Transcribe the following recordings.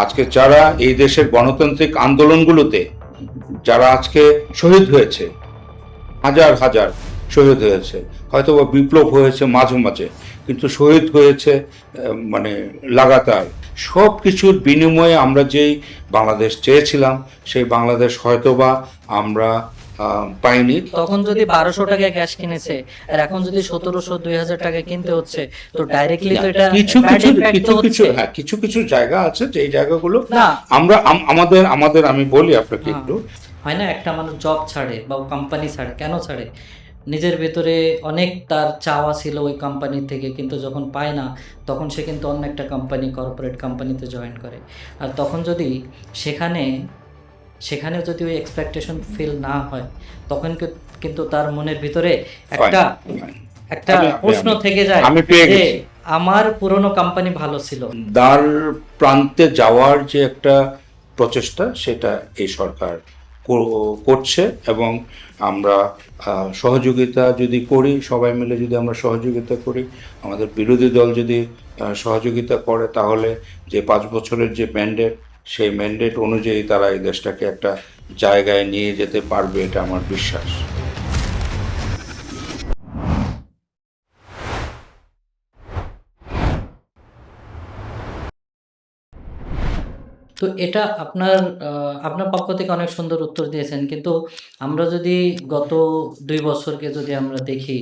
আজকে যারা এই দেশের গণতান্ত্রিক আন্দোলনগুলোতে যারা আজকে শহীদ হয়েছে, হাজার হাজার শহীদ হয়েছে, হয়তো বা বিপ্লব হয়েছে মাঝে মাঝে, কিন্তু শহীদ হয়েছে মানে লাগাতার। সব কিছুর বিনিময়ে আমরা যেই বাংলাদেশ চেয়েছিলাম সেই বাংলাদেশ হয়তোবা আমরা পাইনি। তখন যদি 1200 টাকায় গ্যাস কিনেছে আর এখন যদি 1700-2000 টাকায় কিনতে হচ্ছে, তো ডাইরেক্টলি তো এটা কিছু bad কিছু impact কিছু তো কিছু হচ্ছে। হ্যাঁ, কিছু কিছু জায়গা আছে যে এই জায়গাগুলো না। আমরা আমাদের আমাদের আমি বলি আপনাকে একটু। হয় না, একটা মানুষ জব ছাড়ে বা কোম্পানি ছাড়ে, কেন ছাড়ে? নিজের ভেতরে অনেক তার চাওয়া ছিল ওই কোম্পানি থেকে, কিন্তু যখন পায় না তখন সে কিন্তু অন্য একটা কোম্পানি, কর্পোরেট কোম্পানিতে জয়েন করে। আর তখন যদি সেখানে যদি ওই এক্সপেকটেশন ফিল না হয়, তখন কিন্তু তার মনের ভিতরে একটা একটা প্রশ্ন থেকে যায় যে আমার পুরনো কোম্পানি ভালো ছিল। দ্বার প্রান্তে যাওয়ার যে একটা প্রচেষ্টা, সেটা এই সরকার করছে এবং আমরা সহযোগিতা যদি করি, সবাই মিলে যদি আমরা সহযোগিতা করি, আমাদের বিরোধী দল যদি সহযোগিতা করে, তাহলে যে 5 বছরের যে ম্যান্ডেট, সেই ম্যান্ডেট অনুযায়ী তারা এই দেশটাকে একটা জায়গায় নিয়ে যেতে পারবে, এটা আমার বিশ্বাস। তো এটা আপনার পক্ষ থেকে অনেক সুন্দর উত্তর দিয়েছেন, কিন্তু আমরা যদি গত 2 বছরকে যদি আমরা দেখি,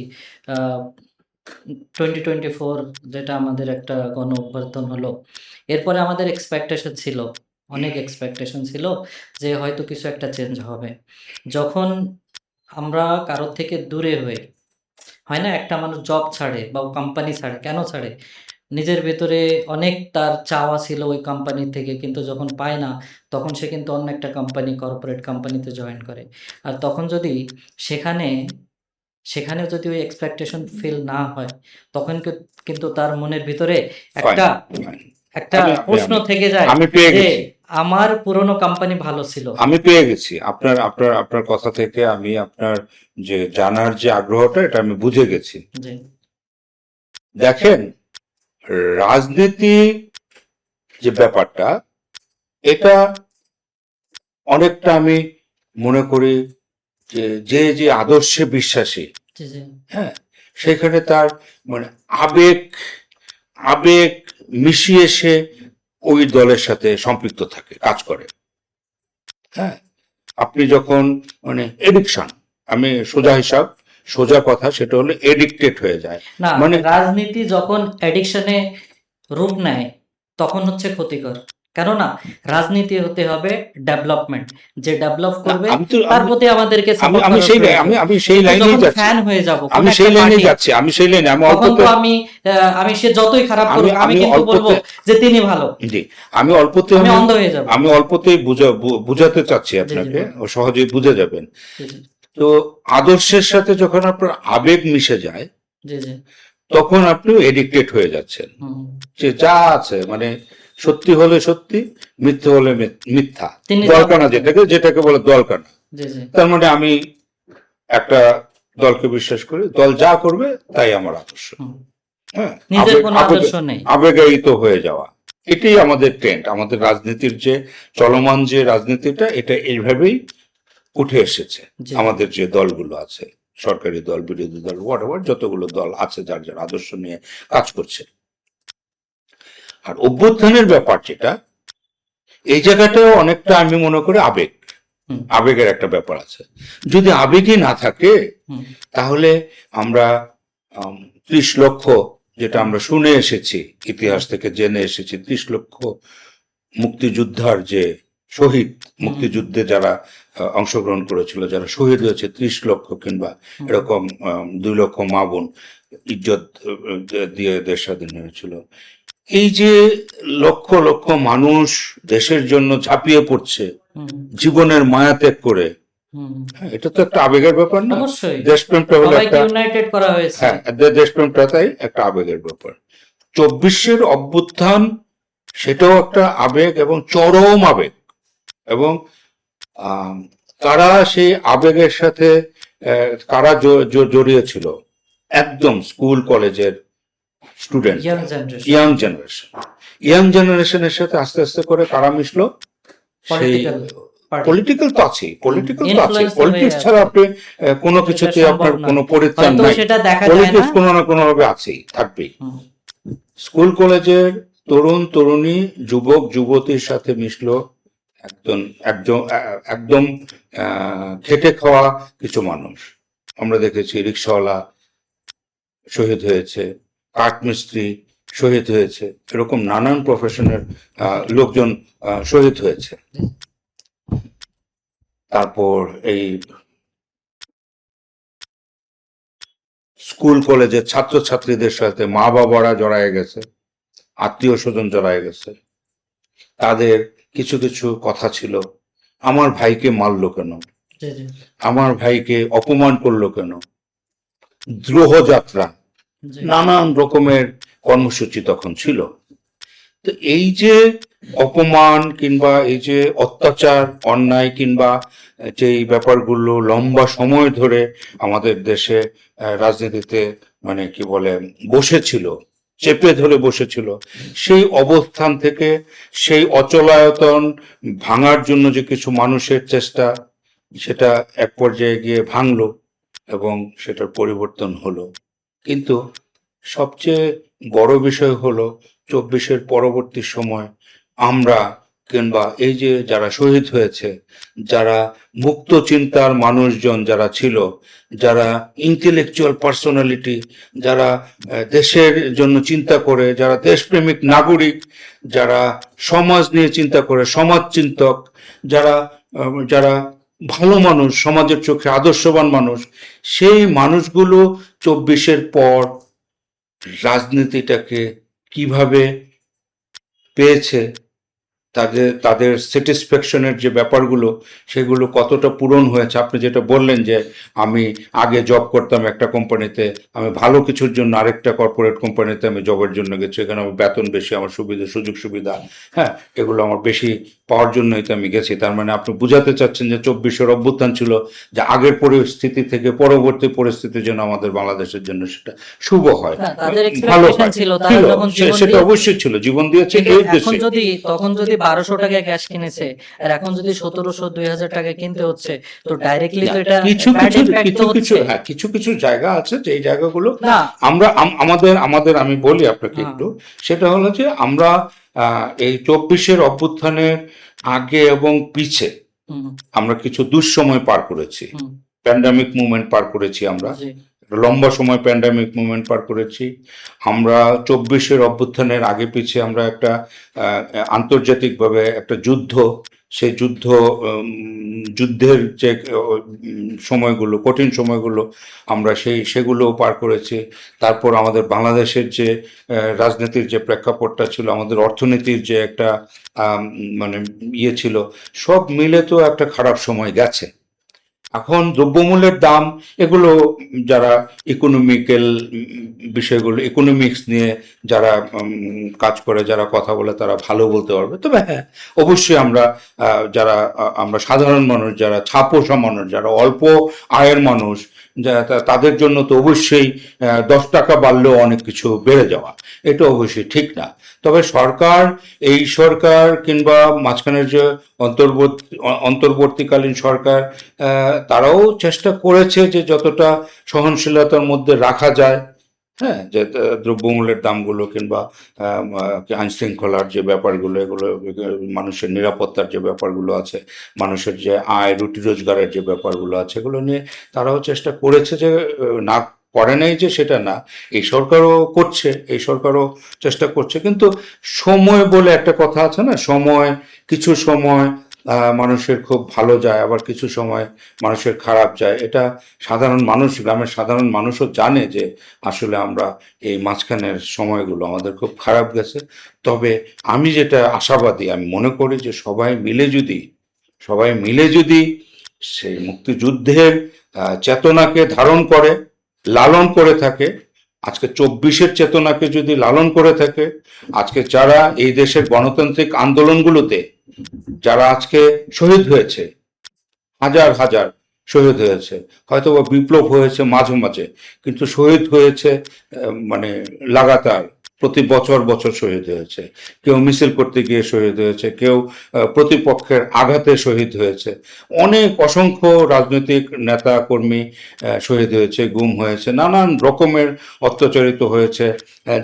2024 যেটা আমাদের একটা গণ অভ্যর্থন হলো, এরপরে আমাদের এক্সপেকটেশন ছিল, অনেক এক্সপেকটেশন ছিল যে হয়তো কিছু একটা চেঞ্জ হবে। যখন আমরা কারোর থেকে দূরে হয়ে, হয় না, একটা মানুষ জব ছাড়ে বা কোম্পানি ছাড়ে, কেন ছাড়ে? নিজের ভেতরে অনেক তার চাওয়া ছিল ওই কোম্পানি থেকে, কিন্তু যখন পায় না তখন সে কিন্তু অন্য একটা কোম্পানি, কর্পোরেট কোম্পানিতে জয়েন করে। আর তখন যদি সেখানেও যদি ওই এক্সপেকটেশন ফিল না হয়, তখন কিন্তু তার মনের ভিতরে একটা একটা প্রশ্ন থেকে যায় যে আমার পুরনো কোম্পানি ভালো ছিল। আমি পেয়ে গেছি আপনার আপনার আপনার কথা থেকে, আমি আপনার যে জানার যে আগ্রহটা, এটা আমি বুঝে গেছি। দেখেন, রাজনীতি যে ব্যাপারটা, এটা অনেকটা আমি মনে করি যে যে আদর্শে বিশ্বাসী, হ্যাঁ, সেখানে তার মানে আবেগ আবেগ মিশিয়ে সে ওই দলের সাথে সম্পৃক্ত থাকে, কাজ করে। হ্যাঁ, আপনি যখন মানে এডিকশন, আমি সোজা কথা, সেটা হলো এডিক্টেড হয়ে যায়। না, মানে রাজনীতি যখন অ্যাডিকশনে রূপ নেয় তখন হচ্ছে ক্ষতিকর। কেননা রাজনীতি হতে হবে ডেভেলপমেন্ট, যে ডেভেলপ করবে তার প্রতি আমাদেরকে সাপোর্ট আমি করার সেই প্রয়োজন। আমি সেই লাইনেই যখন যাচ্ছি, ফ্যান হয়ে যাব, আমি সেই লাইনে যাচ্ছি, আমি সেই লাইনে তখন তো আমি সে যতই খারাপ করুক, আমি কিন্তু বলবো যে তিনি ভালো। জি, আমি অন্ধ হয়ে যাব। আমি অল্পতেই বুঝাতে চাচ্ছি আপনাকে, ও সহজেই বুঝে যাবেন। তো আদর্শের সাথে যখন আপনার আবেগ মিশে যায়, তখন আপনি এডিক্টেড হয়ে যাচ্ছেন। যে যা আছে মানে সত্যি হলে সত্যি, মিথ্যে হলে মিথ্যা, দলকানা, যেটাকে বলে দলকানা। তার মানে আমি একটা দলকে বিশ্বাস করি, দল যা করবে তাই আমার আদর্শ। হ্যাঁ, আবেগায়িত হয়ে যাওয়া, এটাই আমাদের ট্রেন্ড। আমাদের রাজনীতির যে চলমান যে রাজনীতিটা, এটা এইভাবেই উঠে এসেছে। আমাদের যে দলগুলো আছে, সরকারি দল, বিরোধী দল, হোয়াটএভার, যতগুলো দল আছে যার যার আদর্শ নিয়ে কাজ করছে। আর অভ্যুত্থানের ব্যাপার যেটা, এই জায়গাটাও অনেকটা আমি মনে করি আবেগের একটা ব্যাপার আছে। যদি আবেগই না থাকে, তাহলে আমরা 30 লক্ষ, যেটা আমরা শুনে এসেছি, ইতিহাস থেকে জেনে এসেছি, 30 লক্ষ মুক্তিযোদ্ধার যে শহীদ, মুক্তিযুদ্ধে যারা অংশগ্রহণ করেছিল, যারা শহীদ হয়েছে, 30 লক্ষ কিংবা এরকম 2 লক্ষ মা বোন ইজ্জত দিয়ে দেশ স্বাধীন হয়েছিল। এই যে লক্ষ লক্ষ মানুষ দেশের জন্য ঝাঁপিয়ে পড়ছে, জীবনের মায়া ত্যাগ করে, এটা তো একটা আবেগের ব্যাপার না? দেশপ্রেমটা হলো একটা, হ্যাঁ, দেশপ্রেমটা তাই একটা আবেগের ব্যাপার। 24-এর অভ্যুত্থান, সেটাও একটা আবেগ এবং চরম আবেগ। এবং কারা সেই আবেগের সাথে কারা জড়িয়েছিল, একদম স্কুল কলেজের স্টুডেন্ট, ইয়াং জেনারেশন। ইয়াং জেনারেশনের সাথে আস্তে আস্তে করে কারা মিশলো, সেই পলিটিক্যাল তো আছে, পলিটিক্যাল তো আছে, পলিটিক্স ছাড়া আপনি কোনো কিছুতে আপনার কোনো পরিত্রাণ নাই, পলিটিক্স কোনো না কোনো ভাবে আছেই, থাকবেই। স্কুল কলেজের তরুণ তরুণী যুবক যুবতীর সাথে মিশলো একদম একদম একদম খেটে খাওয়া কিছু মানুষ। আমরা দেখেছি রিক্সাওয়ালা শহীদ হয়েছে, কাঠমিস্ত্রি শহীদ হয়েছে, এরকম নানান প্রফেশনের লোকজন শহীদ হয়েছে। তারপর এই স্কুল কলেজের ছাত্রছাত্রীদের সাথে মা বাবারা জড়ায় গেছে, আত্মীয় স্বজন জড়ায় গেছে। তাদের কিছু কিছু কথা ছিল, আমার ভাইকে মারলো কেন, আমার ভাইকে অপমান করলো কেন, দ্রোহযাত্রা, নানান রকমের কর্মসূচি তখন ছিল। তো এই যে অপমান কিংবা এই যে অত্যাচার অন্যায় কিংবা যে ব্যাপারগুলো লম্বা সময় ধরে আমাদের দেশে রাজনীতিতে মানে কি বলে বসেছিল, চেপে ধরে বসেছিল, সেই অবস্থান থেকে সেই অচলায়তন ভাঙার জন্য যে কিছু মানুষের চেষ্টা, সেটা এক পর্যায়ে গিয়ে ভাঙলো এবং সেটার পরিবর্তন হলো। কিন্তু সবচেয়ে বড় বিষয় হলো 24-এর পরবর্তী সময় আমরা কিংবা এই যে যারা শহীদ হয়েছে, যারা মুক্ত চিন্তার মানুষজন যারা ছিল, যারা ইন্টেলেকচুয়াল পার্সোনালিটি, যারা দেশের জন্য চিন্তা করে, যারা দেশপ্রেমিক নাগরিক, যারা সমাজ নিয়ে চিন্তা করে, সমাজ চিন্তক, যারা যারা ভালো মানুষ, সমাজের চোখে আদর্শবান মানুষ, সেই মানুষগুলো 24-এর পর রাজনীতিটাকে কিভাবে পেয়েছে, তাদের তাদের স্যাটিসফ্যাকশনের যে ব্যাপারগুলো সেগুলো কতটা পূরণ হয়েছে। আপনি যেটা বললেন যে আমি আগে জব করতাম একটা কোম্পানিতে, আমি ভালো কিছুর জন্য আরেকটা কর্পোরেট কোম্পানিতে আমি জবের জন্য গেছি, এখানে আমার বেতন বেশি, আমার সুবিধা সুযোগ সুবিধা, হ্যাঁ, এগুলো আমার বেশি পাওয়ার জন্যই তো আমি গেছি। তার মানে আপনি বুঝাতে চাচ্ছেন যে 24-এর অভ্যুত্থান ছিল যে আগের পরিস্থিতি থেকে পরবর্তী পরিস্থিতির জন্য আমাদের বাংলাদেশের জন্য সেটা শুভ হয়, ভালো হয়, সেটা অবশ্যই ছিল, জীবন দিয়েছে এই দেশে। তখন যদি 1200 টাকায় গ্যাস কিনেছে আর এখন যদি 1700 2000 টাকায় কিনতে হচ্ছে, তো ডাইরেক্টলি তো এটা কিছু কিছু জায়গা আছে যে এই জায়গাগুলো আমরা আমাদের আমি বলি আপনাকে একটু, সেটা হলো যে আমরা এই 24-এর অভ্যুত্থানের আগে এবং পিছে আমরা কিছু দুঃসময় পার করেছি, প্যান্ডামিক মুভমেন্ট পার করেছি, আমরা লম্বা সময় প্যান্ডামিক মুভমেন্ট পার করেছি। আমরা 24-এর অভ্যুত্থানের আগে পিছে আমরা একটা আন্তর্জাতিকভাবে একটা যুদ্ধ, সেই যুদ্ধের যে সময়গুলো, কঠিন সময়গুলো আমরা সেগুলো পার করেছি। তারপর আমাদের বাংলাদেশের যে রাজনীতির যে প্রেক্ষাপটটা ছিল, আমাদের অর্থনীতির যে একটা মানে ইয়ে ছিল, সব মিলে তো একটা খারাপ সময় গেছে। এখন দ্রব্যমূল্যের দাম, এগুলো যারা ইকোনমিক্যাল বিষয়গুলো, ইকোনমিক্স নিয়ে যারা কাজ করে, যারা কথা বলে, তারা ভালো বলতে পারবে। তবে হ্যাঁ, অবশ্যই যারা আমরা সাধারণ মানুষ, যারা ছাপোষা মানুষ, যারা অল্প আয়ের মানুষ, তাদের জন্য তো অবশ্যই 10 টাকা বাড়লেও অনেক কিছু বেড়ে যাওয়া, এটা অবশ্যই ঠিক না। তবে এই সরকার কিংবা মাঝখানের যে অন্তর্বর্তীকালীন সরকার, তারাও চেষ্টা করেছে যে যতটা সহনশীলতার মধ্যে রাখা যায়, হ্যাঁ, যে দ্রব্যমূল্যের দামগুলো কিংবা আইন শৃঙ্খলার যে ব্যাপারগুলো, এগুলো মানুষের নিরাপত্তার যে ব্যাপারগুলো আছে, মানুষের যে আয় রুটি রোজগারের যে ব্যাপারগুলো আছে, এগুলো নিয়ে তারাও চেষ্টা করেছে, যে না করে নাই যে সেটা না, এই সরকারও করছে, এই সরকারও চেষ্টা করছে। কিন্তু সময় বলে একটা কথা আছে না, কিছু সময় মানুষের খুব ভালো যায়, আবার কিছু সময় মানুষের খারাপ যায়। এটা সাধারণ মানুষ, গ্রামের সাধারণ মানুষও জানে যে আসলে আমরা এই মাঝখানের সময়গুলো আমাদের খুব খারাপ গেছে। তবে আমি যেটা আশাবাদী, আমি মনে করি যে সবাই মিলে যদি সেই মুক্তিযুদ্ধের চেতনাকে ধারণ করে, লালন করে থাকে, আজকে 24-এর চেতনাকে যদি লালন করে থাকে, আজকে যারা এই দেশের গণতান্ত্রিক আন্দোলনগুলোতে যারা আজকে শহীদ হয়েছে, হাজার হাজার শহীদ হয়েছে, হয়তো বিপ্লব হয়েছে মাঝে মাঝে, কিন্তু শহীদ হয়েছে মানে লাগাতার প্রতি বছর বছর শহীদ হয়েছে, কেউ মিছিল করতে গিয়ে শহীদ হয়েছে, কেউ প্রতিপক্ষের আঘাতে শহীদ হয়েছে, অনেক অসংখ্য রাজনৈতিক নেতা কর্মী শহীদ হয়েছে, গুম হয়েছে, নানান রকমের অত্যাচারিত হয়েছে,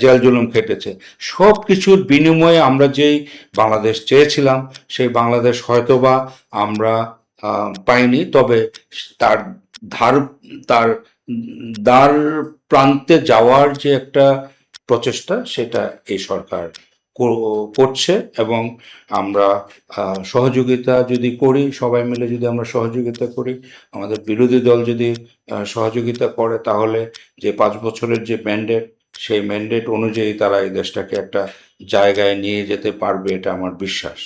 জেল জুলুম খেটেছে। সব কিছুর বিনিময়ে আমরা যেই বাংলাদেশ চেয়েছিলাম সেই বাংলাদেশ হয়তোবা আমরা পাইনি, তবে তার ধার তার দ্বার প্রান্তে যাওয়ার যে একটা প্রচেষ্টা সেটা এই সরকার করছে। এবং আমরা সহযোগিতা যদি করি, সবাই মিলে যদি আমরা সহযোগিতা করি, আমাদের বিরোধী দল যদি সহযোগিতা করে, তাহলে যে 5 বছরের যে ম্যান্ডেট, সেই ম্যান্ডেট অনুযায়ী তারা এই দেশটাকে একটা জায়গায় নিয়ে যেতে পারবে, এটা আমার বিশ্বাস।